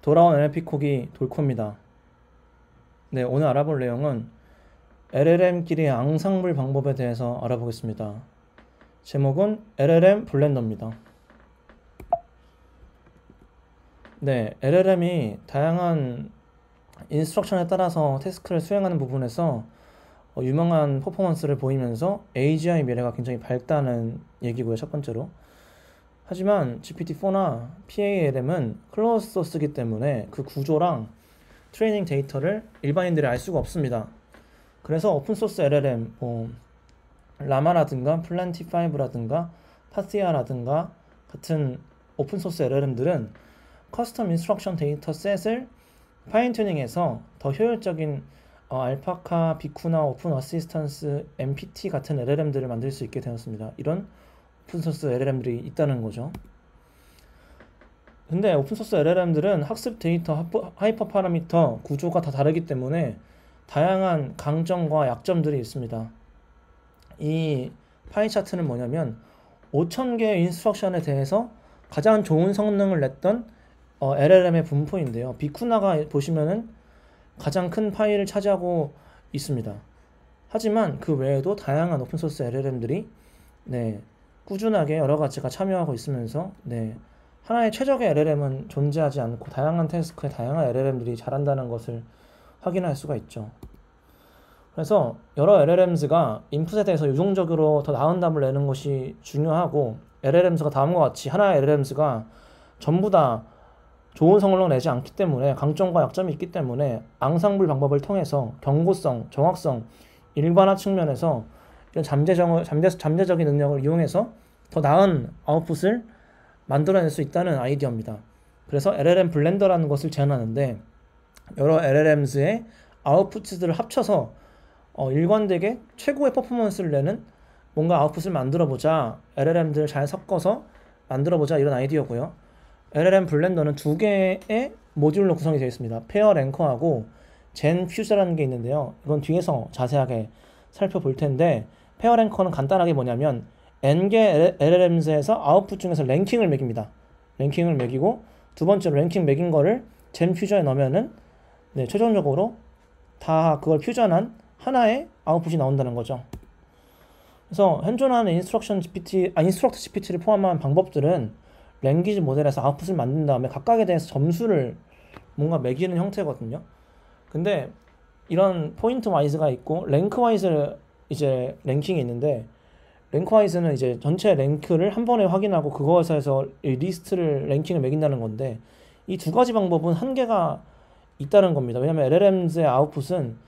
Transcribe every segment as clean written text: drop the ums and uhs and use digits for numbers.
돌아온 NLP 콕이 돌코입니다. 네, 오늘 알아볼 내용은 LLM끼리의 앙상블 방법에 대해서 알아보겠습니다. 제목은 LLM 블렌더입니다. 네, LLM이 다양한 인스트럭션에 따라서 태스크를 수행하는 부분에서 유망한 퍼포먼스를 보이면서 AGI 미래가 굉장히 밝다는 얘기고요, 첫 번째로. 하지만 GPT-4나 PALM은 클로즈 소스이기 때문에 그 구조랑 트레이닝 데이터를 일반인들이 알 수가 없습니다. 그래서 오픈소스 LLM, 라마라든가 플랜티5라든가 파티아라든가 같은 오픈소스 LLM들은 커스텀 인스트럭션 데이터 셋을 파인 튜닝해서 더 효율적인 알파카, 비쿠나, 오픈 어시스턴스, MPT 같은 LLM들을 만들 수 있게 되었습니다. 이런 오픈소스 LLM들이 있다는 거죠. 근데 오픈소스 LLM들은 학습 데이터, 하이퍼 파라미터, 구조가 다 다르기 때문에 다양한 강점과 약점들이 있습니다. 이 파이 차트는 뭐냐면 5,000개의 인스트럭션에 대해서 가장 좋은 성능을 냈던 LLM의 분포인데요. 비쿠나가 보시면은 가장 큰 파일을 차지하고 있습니다. 하지만 그 외에도 다양한 오픈소스 LLM들이 꾸준하게 여러 가지가 참여하고 있으면서 하나의 최적의 LLM은 존재하지 않고 다양한 태스크에 다양한 LLM들이 잘한다는 것을 확인할 수가 있죠. 그래서 여러 LLMs가 인풋에 대해서 유동적으로 더 나은 답을 내는 것이 중요하고, LLMs가 다음과 같이 하나의 LLMs가 전부 다 좋은 성능을 내지 않기 때문에 강점과 약점이 있기 때문에 앙상블 방법을 통해서 경고성, 정확성, 일반화 측면에서 이런 잠재적인 능력을 이용해서 더 나은 아웃풋을 만들어낼 수 있다는 아이디어입니다. 그래서 LLM 블렌더라는 것을 제안하는데 여러 LLMs의 아웃풋들을 합쳐서 일관되게 최고의 퍼포먼스를 내는 뭔가 아웃풋을 만들어보자, LLM들을 잘 섞어서 만들어보자, 이런 아이디어고요. LLM 블렌더는 두 개의 모듈로 구성이 되어 있습니다. 페어 랭커하고 젠 퓨저라는 게 있는데요. 이건 뒤에서 자세하게 살펴볼 텐데, 페어 랭커는 간단하게 뭐냐면 n개 LLMs에서 아웃풋 중에서 랭킹을 매깁니다. 랭킹을 매기고 두 번째로 랭킹 매긴 거를 젠 퓨저에 넣으면은 최종적으로 다 그걸 퓨전한 하나의 아웃풋이 나온다는 거죠. 그래서 현존하는 인스트럭터 GPT를 포함한 방법들은 랭귀지 모델에서 아웃풋을 만든 다음에 각각에 대해서 점수를 뭔가 매기는 형태거든요. 근데 이런 포인트 와이즈가 있고 랭크 와이즈 이제 랭킹이 있는데, 랭크 와이즈는 이제 전체 랭크를 한 번에 확인하고 그것에서 리스트를 랭킹을 매긴다는 건데, 이 두 가지 방법은 한계가 있다는 겁니다. 왜냐면 LLMs의 아웃풋은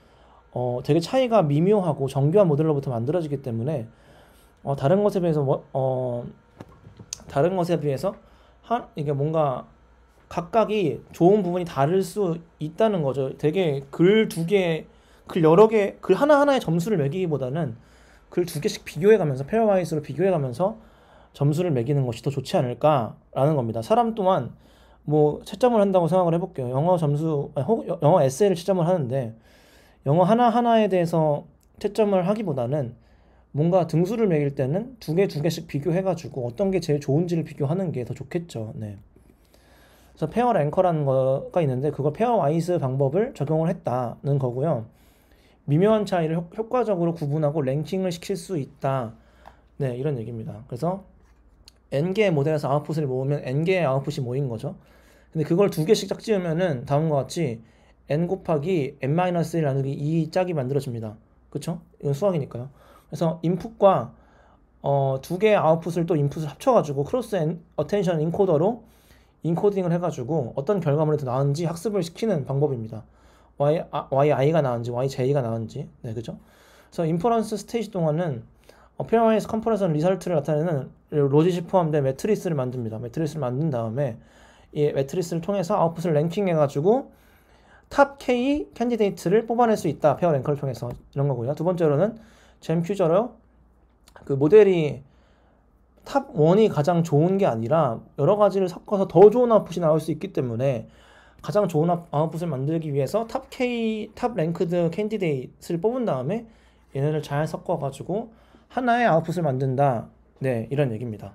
되게 차이가 미묘하고 정교한 모델로부터 만들어지기 때문에 다른 것에 비해서 이게 뭔가 각각이 좋은 부분이 다를 수 있다는 거죠. 되게 글 여러 개, 글 하나하나의 점수를 매기기보다는 글 두 개씩 비교해가면서 페어와이즈로 비교해가면서 점수를 매기는 것이 더 좋지 않을까라는 겁니다. 사람 또한 채점을 한다고 생각을 해볼게요. 영어 에세이를 채점을 하는데 영어 하나하나에 대해서 채점을 하기보다는 뭔가 등수를 매길 때는 두 개씩 비교해가지고 어떤 게 제일 좋은지를 비교하는 게 더 좋겠죠. 그래서 페어 랭커라는 거가 있는데 그걸 페어 와이즈 방법을 적용을 했다는 거고요. 미묘한 차이를 효과적으로 구분하고 랭킹을 시킬 수 있다. 이런 얘기입니다. 그래서 n개의 모델에서 아웃풋을 모으면 n개의 아웃풋이 모인 거죠. 근데 그걸 두 개씩 짝지으면은 다음과 같이 n 곱하기 n-1 나누기 2 짝이 만들어집니다. 그쵸? 이건 수학이니까요. 그래서 인풋과 두 개의 아웃풋을 또 인풋을 합쳐가지고 크로스 어텐션 인코더로 인코딩을 해가지고 어떤 결과물이 더 나은지 학습을 시키는 방법입니다. yi가 나은지 yj가 나은지, 그죠? 그래서 인퍼런스 스테이지 동안은 페어와이즈 컴퍼레션 리설트를 나타내는 로짓이 포함된 매트리스를 만듭니다. 매트리스를 만든 다음에 이 매트리스를 통해서 아웃풋을 랭킹해가지고 탑 K 캔디데이트를 뽑아낼 수 있다. 페어 랭커를 통해서, 이런 거고요. 두 번째로는 젠 퓨저로 그 모델이 탑 1이 가장 좋은 게 아니라 여러 가지를 섞어서 더 좋은 아웃풋이 나올 수 있기 때문에 가장 좋은 아웃풋을 만들기 위해서 탑 랭크드 캔디데이트를 뽑은 다음에 얘네를 잘 섞어가지고 하나의 아웃풋을 만든다. 이런 얘기입니다.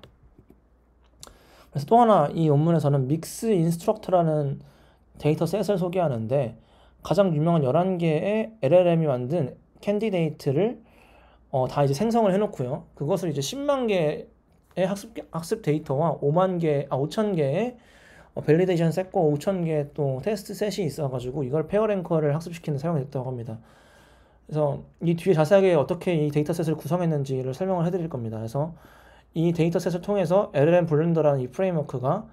그래서 또 하나 이 원문에서는 믹스 인스트럭터라는 데이터셋을 소개하는데 가장 유명한 11개의 LLM이 만든 캔디데이트를 다 이제 생성을 해놓고요. 그것을 이제 10만 개의 학습 데이터와 5천 개의 밸리데이션 셋과 5천 개의 또 테스트 셋이 있어가지고 이걸 페어 랭커를 학습시키는 데 사용됐다고 합니다. 그래서 이 뒤에 자세하게 어떻게 이 데이터셋을 구성했는지를 설명을 해드릴 겁니다. 그래서 이 데이터셋을 통해서 LLM 블렌더라는 이 프레임워크가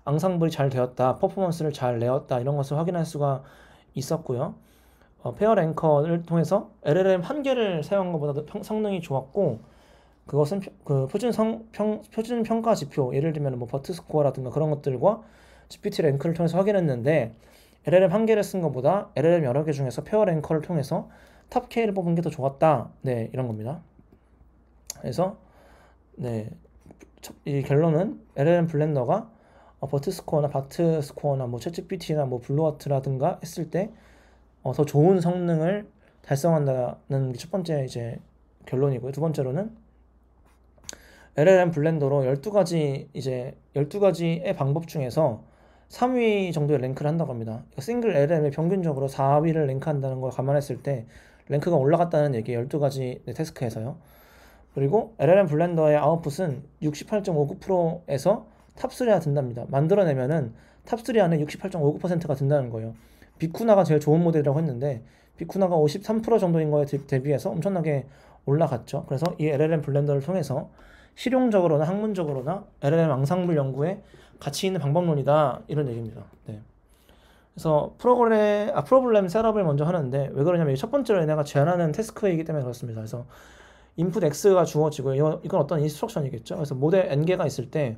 앙상블이 잘 되었다, 퍼포먼스를 잘 내었다 이런 것을 확인할 수가 있었고요. 페어 랭커를 통해서 LLM 한 개를 사용한 것보다 성능이 좋았고 그것은 그 표준 평가 지표 예를 들면 뭐 버트 스코어라든가 그런 것들과 GPT 랭크를 통해서 확인했는데 LLM 한 개를 쓴 것보다 LLM 여러 개 중에서 페어 랭커를 통해서 탑 K를 뽑은 게 더 좋았다. 네, 이런 겁니다. 그래서 네, 이 결론은 LLM 블렌더가 버트 스코어나 바트 스코어나 뭐 챗GPT나 뭐 블루아트라든가 했을 때 더 좋은 성능을 달성한다는 게 첫 번째 이제 결론이고요. 두 번째로는 LLM 블렌더로 12가지의 방법 중에서 3위 정도의 랭크를 한다고 합니다. 싱글 LLM이 평균적으로 4위를 랭크한다는 걸 감안했을 때 랭크가 올라갔다는 얘기예요. 12가지 태스크에서요. 그리고 LLM 블렌더의 아웃풋은 68.59%에서 탑3 안에 든답니다. 만들어내면은 탑3 안에 68.59%가 든다는 거예요. 비쿠나가 제일 좋은 모델이라고 했는데 비쿠나가 53% 정도인 거에 대비해서 엄청나게 올라갔죠. 그래서 이 LLM 블렌더를 통해서 실용적으로나 학문적으로나 LLM 앙상블 연구에 가치 있는 방법론이다 이런 얘기입니다. 네. 그래서 프로블렘 셋업을 먼저 하는데 왜 그러냐면 첫 번째로 얘네가 제안하는 태스크이기 때문에 그렇습니다. 그래서 인풋 X가 주어지고 이건 어떤 인스트럭션이겠죠. 그래서 모델 N개가 있을 때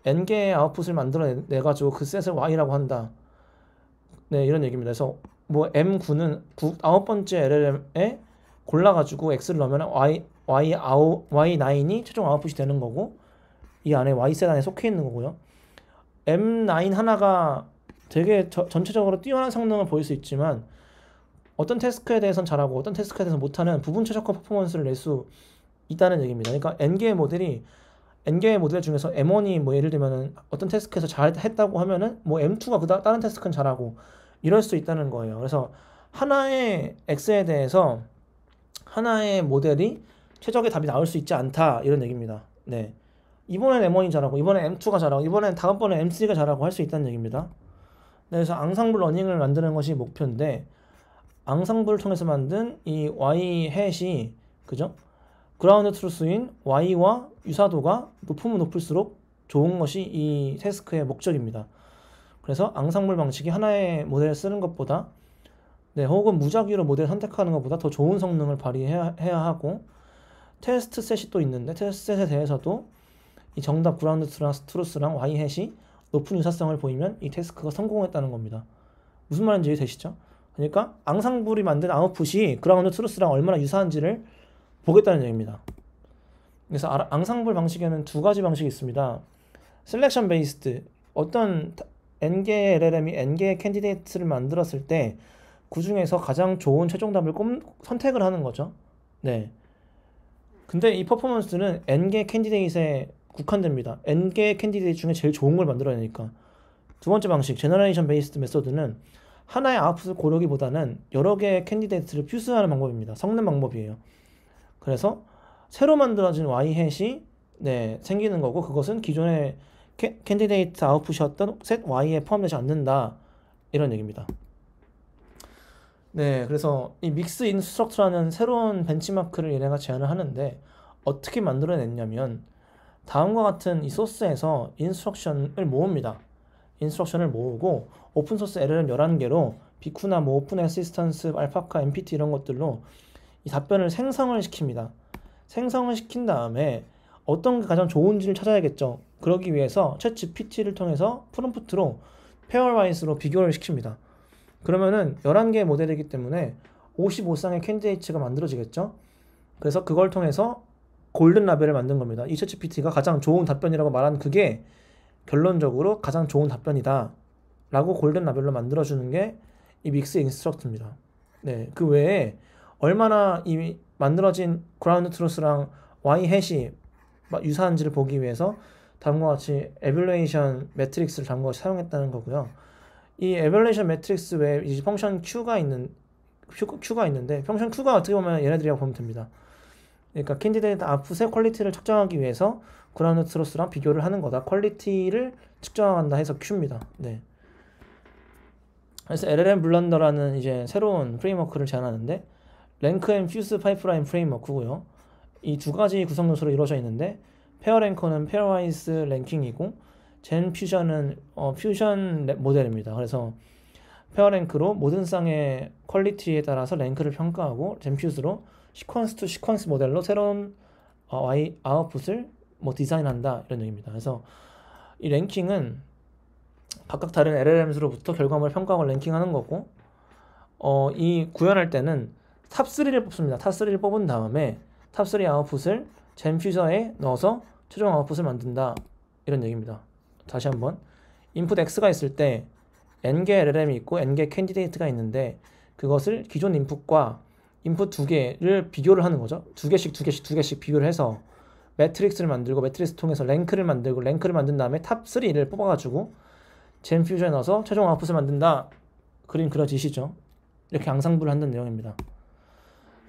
N개의 아웃풋을 만들어내가지고 그 셋을 Y라고 한다. 네, 이런 얘기입니다. 그래서 뭐 M9는 9번째 LLM에 골라가지고 X를 넣으면 Y9이 최종 아웃풋이 되는 거고 이 안에 Y셋 안에 속해 있는 거고요. M9 하나가 되게 전체적으로 뛰어난 성능을 보일 수 있지만 어떤 태스크에 대해서는 잘하고 어떤 태스크에 대해서 못하는 부분 최적화 퍼포먼스를 낼 수 있다는 얘기입니다. 그러니까 N개의 모델 중에서 M1이 뭐 예를 들면은 어떤 태스크에서 잘했다고 하면은 뭐 M2가 다른 태스크는 잘하고 이럴 수 있다는 거예요. 그래서 하나의 X에 대해서 하나의 모델이 최적의 답이 나올 수 있지 않다 이런 얘기입니다. 네. 이번엔 M1이 잘하고 이번엔 M2가 잘하고 이번엔 다음번에 M3가 잘하고 할 수 있다는 얘기입니다. 네, 그래서 앙상블 러닝을 만드는 것이 목표인데 앙상블을 통해서 만든 이 Y 햇이 그죠? 그라운드 트루스인 Y와 유사도가 높으면 높을수록 좋은 것이 이 태스크의 목적입니다. 그래서 앙상블 방식이 하나의 모델을 쓰는 것보다 네, 혹은 무작위로 모델 선택하는 것보다 더 좋은 성능을 발휘해야 하고 테스트 셋이 또 있는데 테스트 셋에 대해서도 이 정답 그라운드 트루스랑 Y 햇이 높은 유사성을 보이면 이 태스크가 성공했다는 겁니다. 무슨 말인지 이해되시죠? 그러니까 앙상블이 만든 아웃풋이 그라운드 트루스랑 얼마나 유사한지를 보겠다는 얘기입니다. 그래서 앙상블 방식에는 두 가지 방식이 있습니다. 셀렉션 베이스드 어떤 n개의 LLM이 n개의 캔디데이트를 만들었을 때 그 중에서 가장 좋은 최종 답을 선택을 하는 거죠. 네. 근데 이 퍼포먼스는 n개 캔디데이트에 국한됩니다. n개 캔디데이트 중에 제일 좋은 걸 만들어내니까. 두 번째 방식, 제너레이션 베이스드 메소드는 하나의 아웃풋을 고르기보다는 여러 개의 캔디데이트를 퓨즈하는 방법입니다. 섞는 방법이에요. 그래서 새로 만들어진 Y 햇이 네, 생기는 거고 그것은 기존의 캔디데이트 아웃풋이었던 셋 Y에 포함되지 않는다. 이런 얘기입니다. 네, 그래서 이 믹스 인스트럭트라는 새로운 벤치마크를 얘네가 제안을 하는데 어떻게 만들어냈냐면 다음과 같은 이 소스에서 인스트럭션을 모읍니다. 인스트럭션을 모으고 오픈소스 LLM 11개로 비쿠나 뭐 오픈 애시스턴스, 알파카, MPT 이런 것들로 이 답변을 생성을 시킵니다. 생성을 시킨 다음에 어떤 게 가장 좋은지를 찾아야겠죠. 그러기 위해서 챗 GPT를 통해서 프롬프트로 페어와이즈로 비교를 시킵니다. 그러면은 11개의 모델이기 때문에 55쌍의 캔디데이트가 만들어지겠죠. 그래서 그걸 통해서 골든 라벨을 만든 겁니다. 이 챗 GPT가 가장 좋은 답변이라고 말한 그게 결론적으로 가장 좋은 답변이다 라고 골든 라벨로 만들어주는 게 이 믹스 인스트럭트입니다. 네, 그 외에 얼마나 이 만들어진 그라운드 트루스랑 Y 햇이 유사한지를 보기 위해서 다음과 같이 에밸루에이션 매트릭스를 다음과 같이 사용했다는 거고요. 이 evaluation 매트릭스 외에 이 펑션 Q가 있는데 펑션 Q가 어떻게 보면 얘네들이라고 보면 됩니다. 그러니까 캔디데이트 아웃풋의 퀄리티를 측정하기 위해서 그라운드 트루스랑 비교를 하는 거다. 퀄리티를 측정한다 해서 Q입니다. 네. 그래서 LLM 블런더라는 이제 새로운 프레임워크를 제안하는데 랭크 앤 퓨즈 파이프라인 프레임워크고요. 이 두 가지 구성 요소로 이루어져 있는데 페어 랭커는 페어와이즈 랭킹이고 젠 퓨전은 퓨전 모델입니다. 그래서 페어 랭크로 모든 쌍의 퀄리티에 따라서 랭크를 평가하고 젠 퓨즈로 시퀀스 투 시퀀스 모델로 새로운 아웃풋을 뭐 디자인한다 이런 얘기입니다. 그래서 이 랭킹은 각각 다른 LLMs로부터 결과물을 평가하고 랭킹하는 거고 이 구현할 때는 탑3를 뽑습니다. 탑3를 뽑은 다음에 탑3 아웃풋을 젠퓨저에 넣어서 최종 아웃풋을 만든다 이런 얘기입니다. 다시 한번 인풋 X가 있을 때 N개 LLM이 있고 N개 캔디데이트가 있는데 그것을 기존 인풋과 인풋 두 개를 비교를 하는 거죠. 두 개씩 비교를 해서 매트릭스를 만들고 매트릭스 통해서 랭크를 만들고 랭크를 만든 다음에 탑3를 뽑아가지고 젠퓨저에 넣어서 최종 아웃풋을 만든다. 그림 그려지시죠? 이렇게 양상부를 한다는 내용입니다.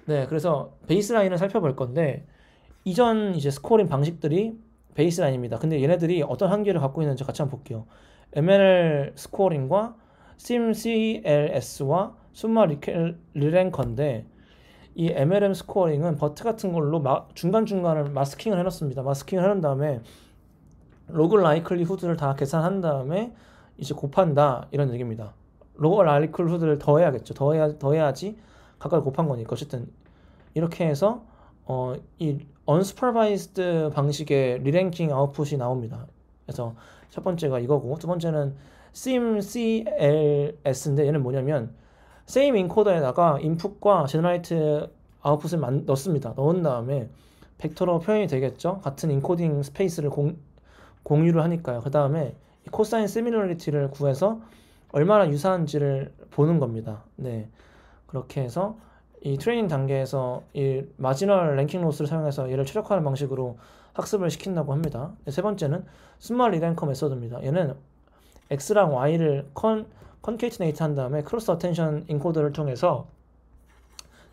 네, 그래서 베이스라인을 살펴볼 건데 이전 이제 스코어링 방식들이 베이스라인입니다. 근데 얘네들이 어떤 한계를 갖고 있는지 같이 한번 볼게요. ML 스코어링과 SimCLS와 숨마 리랭커인데 이 MLM 스코어링은 버트 같은 걸로 중간중간을 마스킹을 해놨습니다. 마스킹을 해놓은 다음에 로그 라이클리후드를 다 계산한 다음에 이제 곱한다 이런 얘기입니다. 로그 라이클리후드를 더해야겠죠. 더해야지 각각 곱한 거니까. 어쨌든 이렇게 해서 이 unsupervised 방식의 리랭킹 아웃풋이 나옵니다. 그래서 첫 번째가 이거고 두 번째는 SimCLS인데 얘는 뭐냐면 same 인코더에다가 인풋과 제너레이트 아웃풋을 넣습니다. 넣은 다음에 벡터로 표현이 되겠죠. 같은 인코딩 스페이스를 공유를 하니까요. 그 다음에 코사인 시밀러리티를 구해서 얼마나 유사한지를 보는 겁니다. 네, 그렇게 해서 이 트레이닝 단계에서 이 마지널 랭킹 로스를 사용해서 얘를 최적화하는 방식으로 학습을 시킨다고 합니다. 세 번째는 숨마 리랭커 메소드입니다. 얘는 X랑 Y를 컨케이트네이트 한 다음에 크로스 어텐션 인코더를 통해서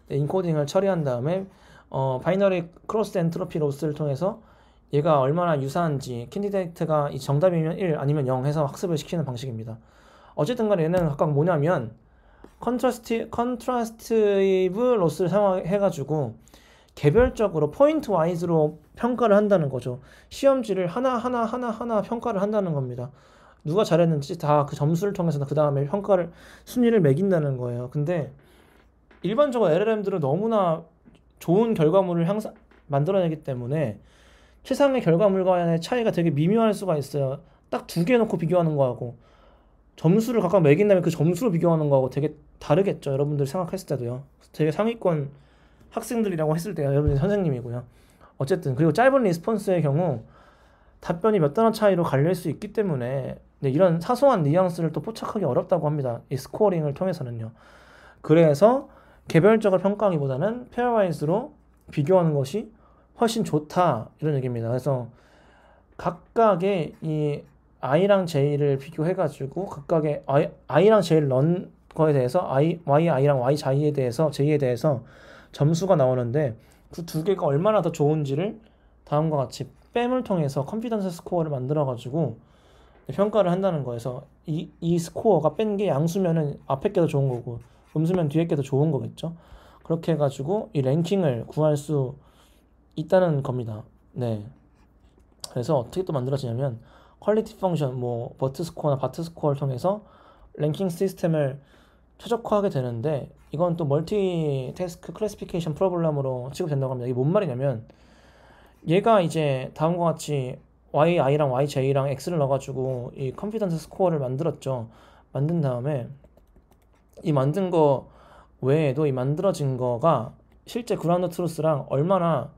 인코딩을 처리한 다음에 바이너리 크로스 엔트로피 로스를 통해서 얘가 얼마나 유사한지 캔디데이트가 이 정답이면 1 아니면 0 해서 학습을 시키는 방식입니다. 어쨌든 간에 얘는 각각 뭐냐면 컨트라스티브 로스를 사용해가지고 개별적으로 포인트 와이즈로 평가를 한다는 거죠. 시험지를 하나 평가를 한다는 겁니다. 누가 잘했는지 다 그 점수를 통해서 그 다음에 순위를 매긴다는 거예요. 근데 일반적으로 LLM들은 너무나 좋은 결과물을 만들어내기 때문에 최상의 결과물과의 차이가 되게 미묘할 수가 있어요. 딱 두 개 놓고 비교하는 거하고 점수를 각각 매긴 다음에 그 점수로 비교하는 거하고 되게 다르겠죠. 여러분들이 생각했을 때도요. 되게 상위권 학생들이라고 했을 때요. 여러분이 선생님이고요. 어쨌든 그리고 짧은 리스폰스의 경우 답변이 몇 단어 차이로 갈릴 수 있기 때문에 이런 사소한 뉘앙스를 또 포착하기 어렵다고 합니다. 이 스코어링을 통해서는요. 그래서 개별적으로 평가하기보다는 페어와이즈로 비교하는 것이 훨씬 좋다 이런 얘기입니다. 그래서 각각의 이 i랑 j를 비교해가지고 각각의 i랑 j를 넣은 거에 대해서 i랑 yj에 대해서 점수가 나오는데 그 두 개가 얼마나 더 좋은지를 다음과 같이 뺨을 통해서 컨피던스 스코어를 만들어가지고 평가를 한다는 거에서 이 스코어가 뺀 게 양수면은 앞에 게 더 좋은 거고 음수면 뒤에 게 더 좋은 거겠죠. 그렇게 해가지고 이 랭킹을 구할 수 있다는 겁니다. 네. 그래서 어떻게 또 만들어지냐면 퀄리티 펑션, 뭐 버트 스코어나 바트 스코어를 통해서 랭킹 시스템을 최적화하게 되는데 이건 또 멀티 태스크 클래시피케이션 프로블럼으로 취급된다고 합니다. 이게 뭔 말이냐면 얘가 이제 다음과 같이 yi랑 yj랑 x를 넣어가지고 이 컨피던스 스코어를 만들었죠. 만든 다음에 이 만든 거 외에도 이 만들어진 거가 실제 그라운드 트루스랑 얼마나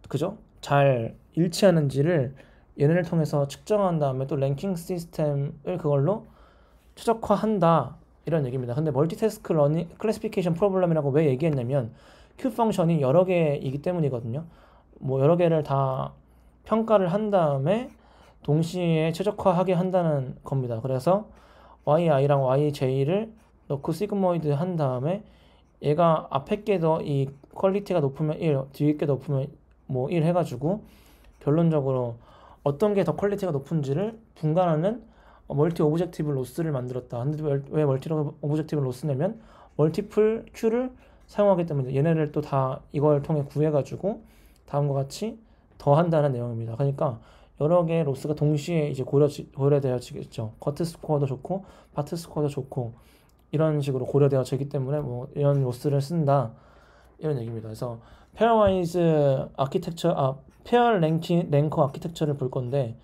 그죠? 잘 일치하는지를 얘네를 통해서 측정한 다음에 또 랭킹 시스템을 그걸로 최적화한다 이런 얘기입니다. 근데 멀티태스크 러닝 클래시피케이션 프로블럼이라고 왜 얘기했냐면 Q 펑션이 여러 개이기 때문이거든요. 뭐 여러 개를 다 평가를 한 다음에 동시에 최적화하게 한다는 겁니다. 그래서 yi랑 yj를 넣고 시그모이드 한 다음에 얘가 앞에 게 더 이 퀄리티가 높으면 1, 뒤에 게 높으면 뭐 1 해가지고 결론적으로 어떤 게 더 퀄리티가 높은지를 분간하는 멀티 오브젝티브 로스를 만들었다. 근데 왜 멀티 오브젝티브 로스냐면 멀티플 큐를 사용하기 때문에 얘네를 또 다 이걸 통해 구해가지고 다음과 같이 더한다는 내용입니다. 그러니까 여러 개의 로스가 동시에 이제 고려되어지겠죠. 커트 스코어도 좋고 파트 스코어도 좋고 이런 식으로 고려되어지기 때문에 뭐 이런 로스를 쓴다 이런 얘기입니다. 그래서 페어와이즈 아키텍처 페어 랭커 아키텍처를 볼 건데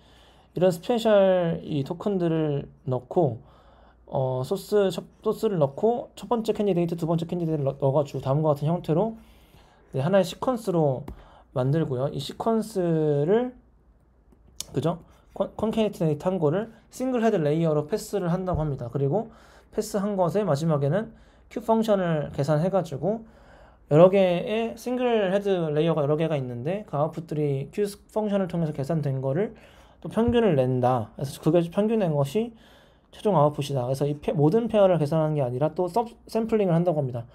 이런 스페셜 이 토큰들을 넣고 소스를 넣고 첫 번째 캔디데이트, 두 번째 캔디데이트를 넣어가지고 다음과 같은 형태로 네, 하나의 시퀀스로 만들고요. 이 시퀀스를 그죠? 컨케이트네이트 한 거를 싱글 헤드 레이어로 패스를 한다고 합니다. 그리고 패스한 것에 마지막에는 q 펑션을 계산해가지고 여러 개의 싱글 헤드 레이어가 여러 개가 있는데 그 아웃풋들이 q 펑션을 통해서 계산된 거를 또 평균을 낸다. 그래서 그게 평균 낸 것이 최종 아웃풋이다. 그래서 이 모든 페어를 계산하는 게 아니라 또 샘플링을 한다고 합니다.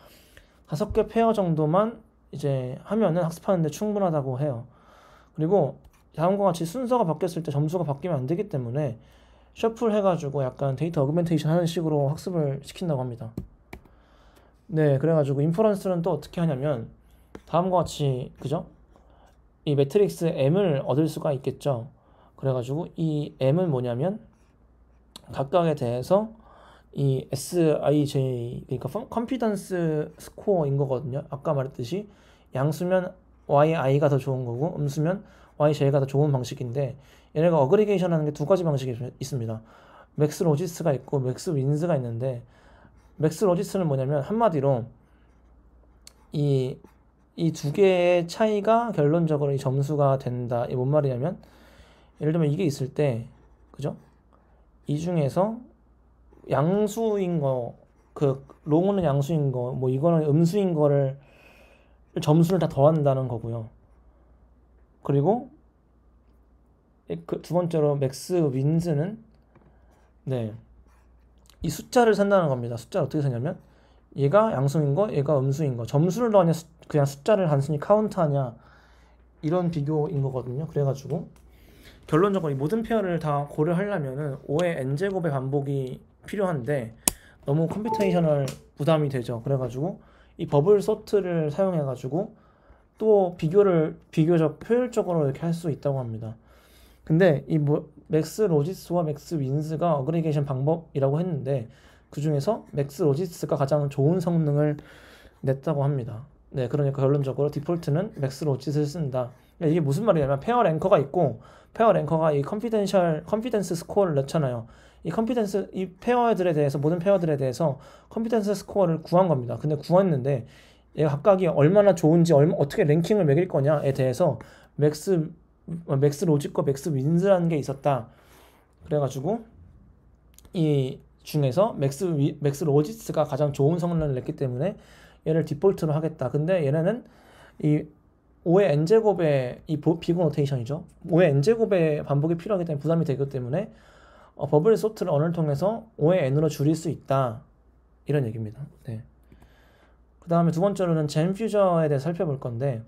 5개 페어 정도만 이제 하면은 학습하는데 충분하다고 해요. 그리고 다음과 같이 순서가 바뀌었을 때 점수가 바뀌면 안 되기 때문에 셔플 해가지고 약간 데이터 어그멘테이션 하는 식으로 학습을 시킨다고 합니다. 네, 그래가지고 인퍼런스는 또 어떻게 하냐면 다음과 같이 그죠? 이 매트릭스 M을 얻을 수가 있겠죠. 그래가지고 이 M은 뭐냐면 각각에 대해서 이 SIJ 그러니까 컨피던스 스코어인 거거든요. 아까 말했듯이 양수면 YI가 더 좋은 거고 음수면 YJ가 더 좋은 방식인데 얘네가 어그리게이션 하는 게 두 가지 방식이 있습니다. 맥스 로지스가 있고 맥스 윈즈가 있는데 맥스 로지스는 뭐냐면 한마디로 이 두 개의 차이가 결론적으로 이 점수가 된다. 이게 뭔 말이냐면 예를 들면 이게 있을 때 그죠? 이 중에서 양수인 거, 그 롱은 양수인 거, 뭐 이거는 음수인 거를 점수를 다 더한다는 거고요. 그리고 그 두 번째로 맥스 윈즈는 네, 이 숫자를 산다는 겁니다. 숫자를 어떻게 세냐면 얘가 양수인 거, 얘가 음수인 거, 점수를 넣으냐, 그냥 숫자를 단순히 카운트하냐 이런 비교인 거거든요. 그래가지고 결론적으로 이 모든 페어를 다 고려하려면은 5의 n제곱의 반복이 필요한데 너무 컴퓨테이셔널 부담이 되죠. 그래가지고 이 버블 소트를 사용해가지고 또 비교를 비교적 효율적으로 이렇게 할 수 있다고 합니다. 근데 이 맥스 로지스와 맥스 윈즈가 어그리게이션 방법이라고 했는데 그 중에서 맥스 로지스가 가장 좋은 성능을 냈다고 합니다. 네, 그러니까 결론적으로 디폴트는 맥스 로지스를 쓴다. 이게 무슨 말이냐면 페어 랭커가 있고 페어 랭커가 이 컨피던스 스코어를 넣잖아요. 이 페어들에 대해서 모든 페어들에 대해서 컨피던스 스코어를 구한 겁니다. 근데 구했는데 얘가 각각이 얼마나 좋은지 어떻게 랭킹을 매길 거냐에 대해서 맥스 로직과 맥스 윈즈라는 게 있었다. 그래가지고 이 중에서 맥스 로지스가 가장 좋은 성능을 냈기 때문에 얘를 디폴트로 하겠다. 근데 얘네는 이 5의 n제곱의 이 비고 노테이션이죠. 5의 n제곱의 반복이 필요하기 때문에 부담이 되기 때문에 버블 소트를 언어를 통해서 5의 n으로 줄일 수 있다. 이런 얘기입니다. 네. 그 다음에 두 번째로는 젠퓨저에 대해서 살펴볼 건데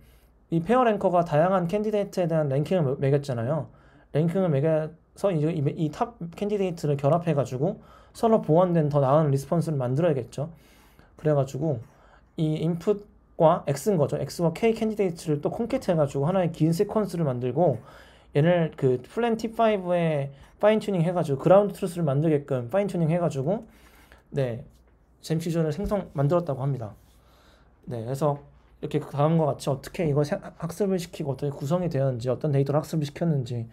이 페어 랭커가 다양한 캔디데이트에 대한 랭킹을 매겼잖아요. 랭킹을 매겨서 이제 이 탑 캔디데이트를 결합해가지고 서로 보완된 더 나은 리스폰스를 만들어야겠죠. 그래가지고 이 인풋과 X인 거죠. X와 K 캔디데이트를 또 콘캣 해가지고 하나의 긴 시퀀스를 만들고 얘를 그 플랜 T5에 파인 튜닝 해가지고 그라운드 트루스를 만들게끔 파인 튜닝 해가지고 네 젠퓨전을 만들었다고 합니다. 네, 그래서 이렇게 다음과 같이 어떻게 이걸 학습을 시키고 어떻게 구성이 되었는지 어떤 데이터를 학습을 시켰는지를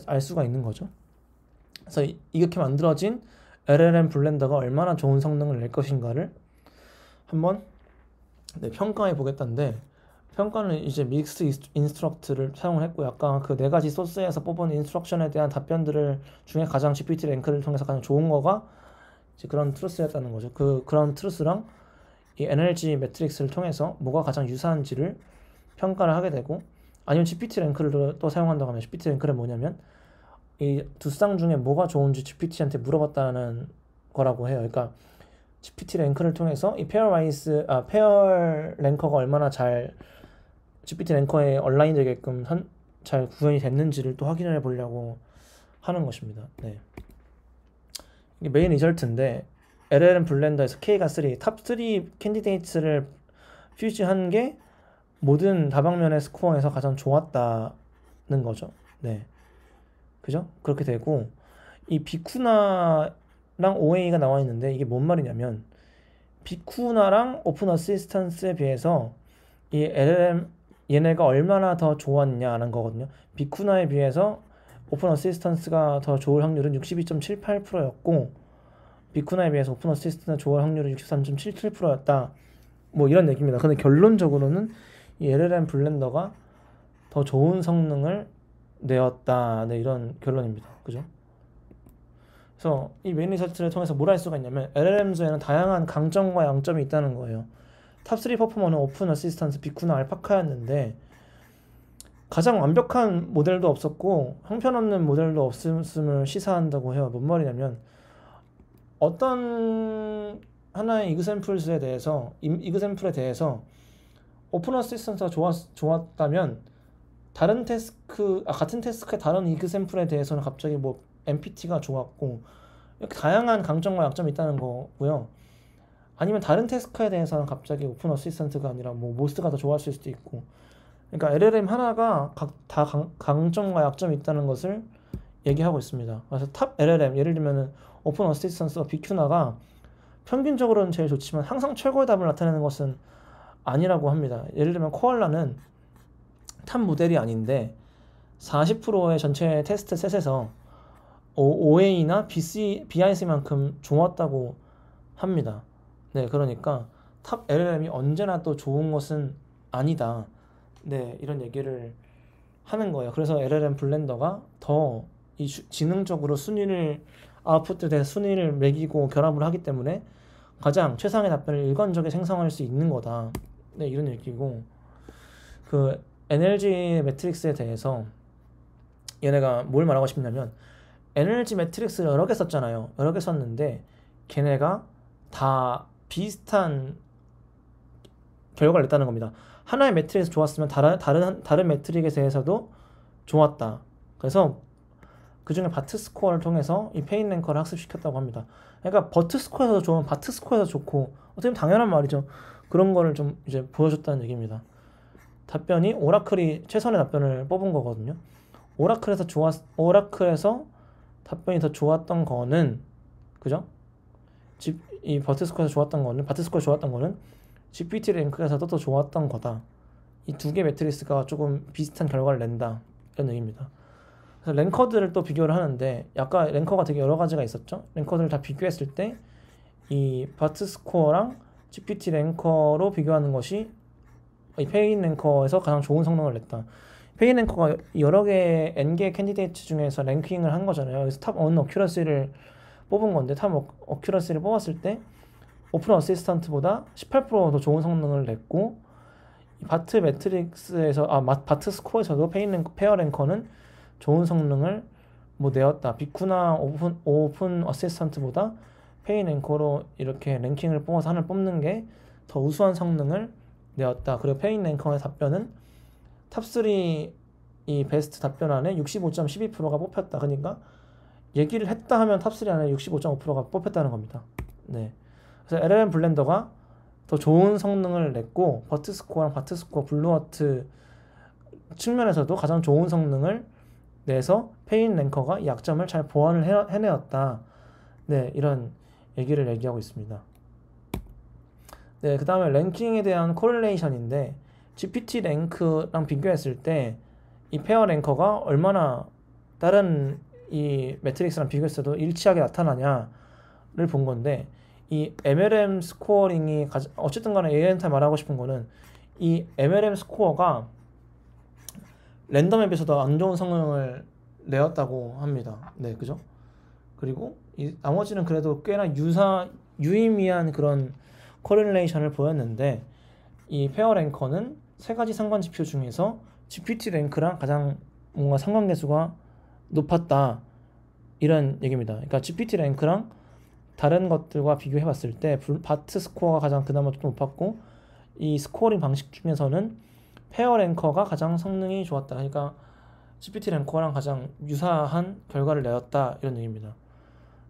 알 수가 있는 거죠. 그래서 이렇게 만들어진 LLM 블렌더가 얼마나 좋은 성능을 낼 것인가를 한번 네, 평가해 보겠다는데 평가는 이제 믹스 인스트럭트를 사용을 했고 약간 그 네 가지 소스에서 뽑은 인스트럭션에 대한 답변들을 중에 가장 GPT 랭크를 통해서 가장 좋은 거가 이제 그런 트루스였다는 거죠. 그런 트루스랑 이 NLG 매트릭스를 통해서 뭐가 가장 유사한지를 평가를 하게 되고 아니면 GPT 랭크를 또 사용한다고 하면 GPT 랭크는 뭐냐면 이 두 쌍 중에 뭐가 좋은지 GPT한테 물어봤다는 거라고 해요. 그러니까 GPT 랭크를 통해서 이 페어 랭커가 얼마나 잘 GPT 랭커에 얼라인 되게끔 잘 구현이 됐는지를 또 확인해 보려고 하는 것입니다. 네. 이게 메인 리절트인데 LLM 블렌더에서 K가 3, 탑3 캔디데이트를 퓨즈한 게 모든 다방면의 스코어에서 가장 좋았다는 거죠. 네. 그죠? 그렇게 되고 이 비쿠나랑 OA가 나와 있는데 이게 뭔 말이냐면 비쿠나랑 오픈 어시스턴스에 비해서 이 LLM 얘네가 얼마나 더 좋았냐는 거거든요. 비쿠나에 비해서 오픈 어시스턴스가 더 좋을 확률은 62.78%였고 비쿠나에 비해서 오픈 어시스턴스가 좋을 확률은 63.77%였다. 뭐 이런 얘기입니다. 근데 결론적으로는 이 LLM 블렌더가 더 좋은 성능을 내었다. 네, 이런 결론입니다. 그죠? 그래서 이 메인 리서치를 통해서 뭘 할 수가 있냐면 LLM에는 다양한 강점과 양점이 있다는 거예요. 탑3 퍼포머는 오픈 어시스턴스, 비쿠나, 알파카였는데 가장 완벽한 모델도 없었고 형편없는 모델도 없음을 시사한다고 해요. 뭔 말이냐면 어떤 하나의 이그샘플에 대해서 오픈 어시스턴스가 좋았다면 다른 같은 태스크의 다른 이그샘플에 대해서는 갑자기 뭐 MPT가 좋았고 이렇게 다양한 강점과 약점이 있다는 거고요. 아니면 다른 태스크에 대해서는 갑자기 오픈 어시스턴트가 아니라 뭐 모스트가 더 좋았을 수도 있고. 그러니까 LLM 하나가 다 강점과 약점이 있다는 것을 얘기하고 있습니다. 그래서 탑 LLM 예를 들면은 오픈 어시스턴트와 비큐나가 평균적으로는 제일 좋지만 항상 최고의 답을 나타내는 것은 아니라고 합니다. 예를 들면 코알라는 탑 모델이 아닌데 40%의 전체 테스트 셋에서 OA나 BIC만큼 좋았다고 합니다. 네, 그러니까 탑 LLM이 언제나 또 좋은 것은 아니다. 네, 이런 얘기를 하는 거예요. 그래서 LLM 블렌더가 더 이 지능적으로 아웃풋에 대해 순위를 매기고 결합을 하기 때문에 가장 최상의 답변을 일관적으로 생성할 수 있는 거다. 네, 이런 얘기고 그 NLG 매트릭스에 대해서 얘네가 뭘 말하고 싶냐면 NLG 매트릭스를 여러 개 썼잖아요. 여러 개 썼는데 걔네가 다 비슷한 결과를 냈다는 겁니다. 하나의 매트릭에서 좋았으면 다른 매트릭에서도 좋았다. 그래서 그 중에 바트 스코어를 통해서 이 페인 랭커를 학습시켰다고 합니다. 그러니까 버트 스코어에서 좋으면 바트 스코어에서 좋고 어떻게 보면 당연한 말이죠. 그런 거를 좀 이제 보여줬다는 얘기입니다. 답변이 오라클이 최선의 답변을 뽑은 거거든요. 오라클에서 답변이 더 좋았던 거는 그죠? 이 바트 스코어에서 좋았던 거는 GPT 랭크에서도 더 좋았던 거다. 이 두 개 매트리스가 조금 비슷한 결과를 낸다. 이런 얘기입니다. 그래서 랭커들을 또 비교를 하는데 아까 랭커가 되게 여러 가지가 있었죠. 랭커들을 다 비교했을 때 이 바트 스코어랑 GPT 랭커로 비교하는 것이 이 페인 랭커에서 가장 좋은 성능을 냈다. 페인 랭커가 여러 개 N개 캔디데이트 중에서 랭킹을 한 거잖아요. 그래서 탑 1 어큐러시를 뽑은 건데 탑 어큐러시를 뽑았을 때 오픈 어시스턴트보다 18%더 좋은 성능을 냈고 바트 스코어에서도 페어 랭커는 좋은 성능을 뭐 내었다. 비쿠나 오픈 어시스턴트보다 페인 랭커로 이렇게 랭킹을 뽑아서 하나를 뽑는 게 더 우수한 성능을 내었다. 그리고 페인 랭커의 답변은 탑3 이 베스트 답변 안에 65.12%가 뽑혔다. 그러니까 얘기를 했다 하면 탑3 안에 65.5%가 뽑혔다는 겁니다. 네. 그래서 LLM 블렌더가 더 좋은 성능을 냈고 버트스코어랑 바트스코어, 블루어트 측면에서도 가장 좋은 성능을 내서 페인 랭커가 이 약점을 잘 보완을 해내었다. 네, 이런 얘기를 얘기하고 있습니다. 네, 그 다음에 랭킹에 대한 코릴레이션인데 GPT 랭크랑 비교했을 때 이 페어 랭커가 얼마나 다른 이 매트릭스랑 비교했어도 일치하게 나타나냐를 본 건데 이 MLM 스코어링이 어쨌든 간에 AI한테 말하고 싶은 거는 이 MLM 스코어가 랜덤 앱에서 더 안 좋은 성능을 내었다고 합니다. 네, 그죠? 그리고 이 나머지는 그래도 꽤나 유의미한 그런 코릴레이션을 보였는데 이 페어 랭커는 세 가지 상관 지표 중에서 GPT 랭크랑 가장 뭔가 상관계수가 높았다. 이런 얘기입니다. 그러니까 GPT 랭크랑 다른 것들과 비교해 봤을 때 바트 스코어가 가장 그나마 좀 높았고, 이 스코어링 방식 중에서는 페어 랭커가 가장 성능이 좋았다. 그러니까 GPT 랭커랑 가장 유사한 결과를 내었다, 이런 얘기입니다.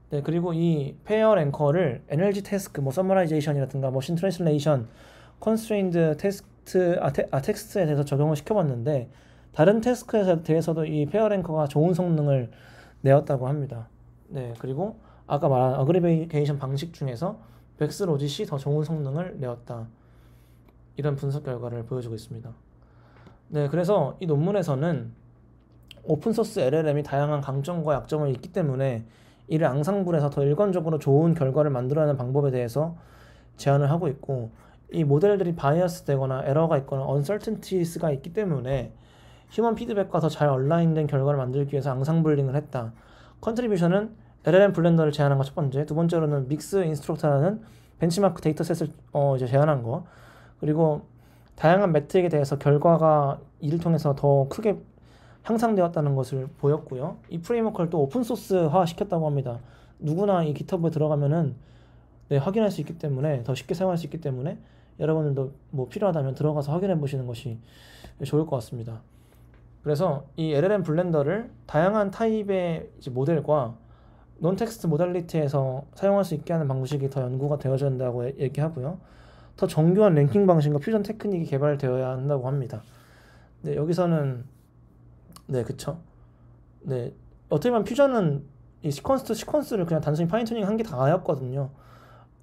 네, 그리고 이 페어 랭커를 NLG 태스크, 뭐 서머라이제이션이라든가 머신 트랜슬레이션, 컨스트레인드 텍스트에 대해서 적용을 시켜봤는데, 다른 태스크에 대해서도 이 페어 랭커가 좋은 성능을 내었다고 합니다. 네, 그리고 아까 말한 어그리게이션 방식 중에서 백스로짓이 더 좋은 성능을 내었다, 이런 분석 결과를 보여주고 있습니다. 네, 그래서 이 논문에서는 오픈소스 LLM이 다양한 강점과 약점을 있기 때문에 이를 앙상블해서 더 일관적으로 좋은 결과를 만들어내는 방법에 대해서 제안을 하고 있고, 이 모델들이 바이어스 되거나 에러가 있거나 언설튼티스가 있기 때문에 휴먼 피드백과 더 잘 얼라인된 결과를 만들기 위해서 앙상블링을 했다. 컨트리뷰션은 LLM 블렌더를 제안한 거 첫 번째, 두 번째로는 믹스 인스트럭터라는 벤치마크 데이터셋을 이제 제안한 거, 그리고 다양한 매트릭에 대해서 결과가 이를 통해서 더 크게 향상되었다는 것을 보였고요. 이 프레임워크를 또 오픈소스화 시켰다고 합니다. 누구나 이 깃허브에 들어가면은 확인할 수 있기 때문에, 더 쉽게 사용할 수 있기 때문에 여러분들도 뭐 필요하다면 들어가서 확인해 보시는 것이 좋을 것 같습니다. 그래서 이 LLM 블렌더를 다양한 타입의 이제 모델과 논텍스트 모달리티에서 사용할 수 있게 하는 방식이 더 연구가 되어야 한다고 얘기하고요. 더 정교한 랭킹 방식과 퓨전 테크닉이 개발되어야 한다고 합니다. 네, 여기서는 그쵸. 네, 어떻게 보면 퓨전은 이 시퀀스 투 시퀀스를 그냥 단순히 파인튜닝 한 게 다였거든요.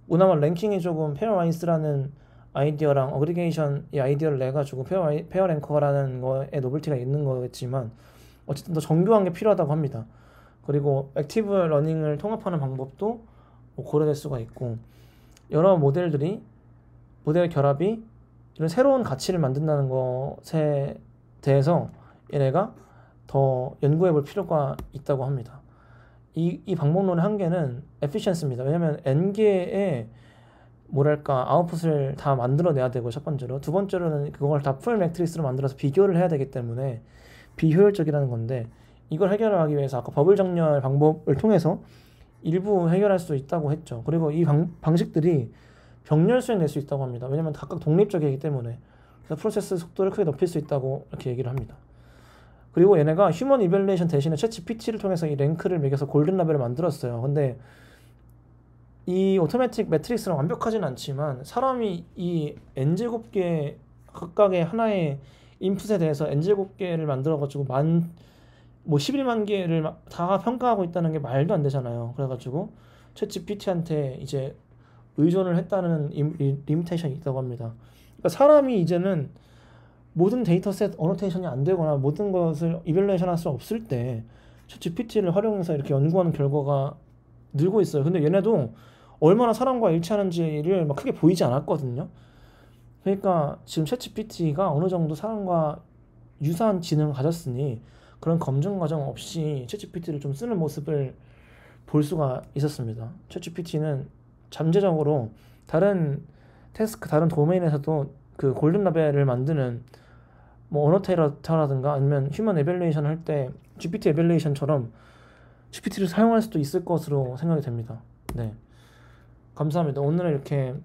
그나마 랭킹이 조금 페어와이스라는 아이디어랑 어그리게이션 이 아이디어를 내가지고 페어 랭커라는 거에 노벨티가 있는 거겠지만, 어쨌든 더 정교한 게 필요하다고 합니다. 그리고 액티브 러닝을 통합하는 방법도 고려될 수가 있고, 여러 모델 결합이 이런 새로운 가치를 만든다는 것에 대해서 얘네가 더 연구해 볼 필요가 있다고 합니다. 이 방법론의 한계는 에피션스입니다. 왜냐면 n개의 아웃풋을 다 만들어내야 되고, 첫 번째로. 두 번째로는 그걸 다 풀 매트릭스로 만들어서 비교를 해야 되기 때문에 비효율적이라는 건데, 이걸 해결하기 위해서 아까 버블 정렬 방법을 통해서 일부 해결할 수 있다고 했죠. 그리고 이 방식들이 병렬 수행 낼 수 있다고 합니다. 왜냐면 각각 독립적이기 때문에. 그래서 프로세스 속도를 크게 높일 수 있다고 이렇게 얘기를 합니다. 그리고 얘네가 휴먼 이밸리에이션 대신에 챗GPT를 통해서 이 랭크를 매겨서 골든 라벨을 만들었어요. 근데 이 오토매틱 매트릭스는 완벽하진 않지만, 사람이 이 n제곱계 각각의 하나의 인풋에 대해서 n제곱계를 만들어가지고 11만 개를 다 평가하고 있다는 게 말도 안 되잖아요. 그래가지고 챗GPT한테 이제 의존을 했다는 리미테이션이 있다고 합니다. 그러니까 사람이 이제는 모든 데이터셋 어노테이션이 안 되거나 모든 것을 이밸루에이션 할 수 없을 때 챗GPT를 활용해서 이렇게 연구하는 결과가 늘고 있어요. 근데 얘네도 얼마나 사람과 일치하는지를 막 크게 보이지 않았거든요. 그러니까 지금 챗GPT가 어느 정도 사람과 유사한 지능을 가졌으니 그런 검증 과정 없이 챗GPT를 좀 쓰는 모습을 볼 수가 있었습니다. 챗GPT는 잠재적으로 다른 도메인에서도 그 골든 라벨을 만드는 뭐 어노테이터라든가 아니면 휴먼 에밸루에이션 할 때 GPT 에밸루에이션처럼 GPT를 사용할 수도 있을 것으로 생각이 됩니다. 네, 감사합니다. 오늘은 이렇게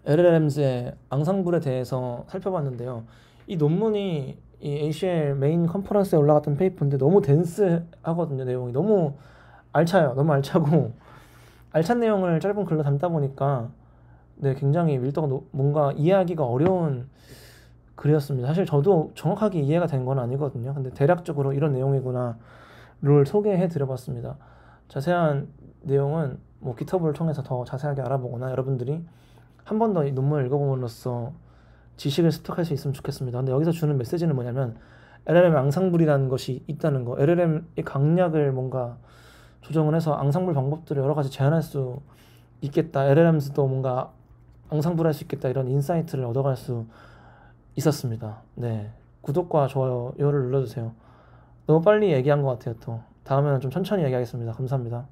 LLMs의 앙상블에 대해서 살펴봤는데요. 이 논문이 이 ACL 메인 컨퍼런스에 올라갔던 페이퍼인데 너무 덴스하거든요. 내용이 너무 알차요. 너무 알차고 알찬 내용을 짧은 글로 담다 보니까 굉장히 밀도가 뭔가 이해하기가 어려운 글이었습니다. 사실 저도 정확하게 이해가 된 건 아니거든요. 근데 대략적으로 이런 내용이구나를 소개해 드려봤습니다. 자세한 내용은 뭐 깃허브를 통해서 더 자세하게 알아보거나 여러분들이 한 번 더 이 논문을 읽어봄으로써 지식을 습득할 수 있으면 좋겠습니다. 근데 여기서 주는 메시지는 뭐냐면 LLM 앙상블이라는 것이 있다는 거, LLM의 강약을 뭔가 조정을 해서 앙상블 방법들을 여러 가지 제안할 수 있겠다, LLMs도 뭔가 앙상블 할 수 있겠다, 이런 인사이트를 얻어갈 수 있었습니다. 네, 구독과 좋아요를 눌러주세요. 너무 빨리 얘기한 것 같아요. 또 다음에는 좀 천천히 얘기하겠습니다. 감사합니다.